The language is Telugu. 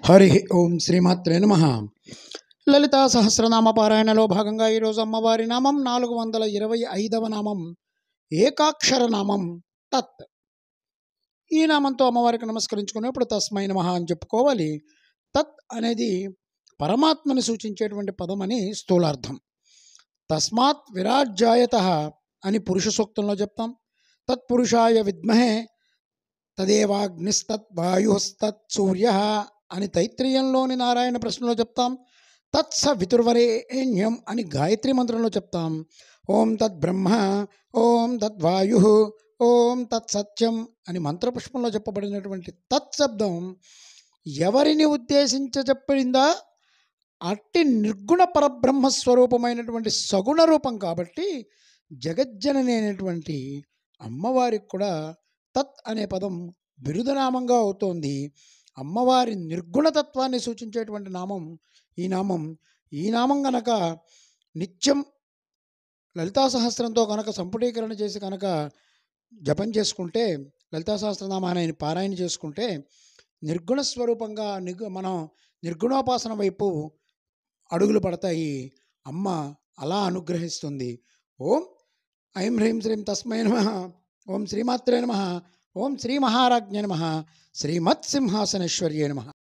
హరి ఓం శ్రీమాత్రే నమః. లలితా సహస్రనామ పారాయణలో భాగంగా ఈరోజు అమ్మవారి నామం 425వ నామం ఏకాక్షర నామం తత్. ఈ నామంతో అమ్మవారికి నమస్కరించుకునేప్పుడు తస్మై నమః అని చెప్పుకోవాలి. తత్ అనేది పరమాత్మని సూచించేటువంటి పదం అని స్థూలార్థం. తస్మాత్ విరాజ్జాయతః అని పురుష సూక్తంలో చెప్తాం. తత్పురుషాయ విద్మహే తదేవాగ్నిస్తత్ వాయుస్తత్ సూర్య అని తైత్రీయంలోని నారాయణ ప్రశ్నలో చెప్తాం. తత్స వితుర్వరేణ్యం అని గాయత్రి మంత్రంలో చెప్తాం. ఓం తద్ బ్రహ్మ, ఓం తద్వాయు, ఓం తత్ సత్యం అని మంత్రపుష్పంలో చెప్పబడినటువంటి తత్శబ్దం ఎవరిని ఉద్దేశించ చెప్పిందా? అట్టి నిర్గుణ పరబ్రహ్మస్వరూపమైనటువంటి సగుణ రూపం కాబట్టి జగజ్జనని అయినటువంటి అమ్మవారికి కూడా తత్ అనే పదం బిరుదనామంగా అవుతోంది. అమ్మవారి నిర్గుణతత్వాన్ని సూచించేటువంటి నామం ఈ నామం గనక నిత్యం లలితా సహస్రంతో కనుక సంపుటీకరణ చేసి కనుక జపం చేసుకుంటే, లలితా సహస్రనామాన్ని పారాయణ చేసుకుంటే నిర్గుణ స్వరూపంగా మనం నిర్గుణోపాసన వైపు అడుగులు పడతాయి. అమ్మ అలా అనుగ్రహిస్తుంది. ఓం ఐం హ్రీం శ్రీం తస్మై నమః. ఓం శ్రీమాత్రే నమః. ఓం శ్రీ మహారాజ్ఞే నమః. శ్రీమత్ సింహాసనేశ్వర్యే నమః.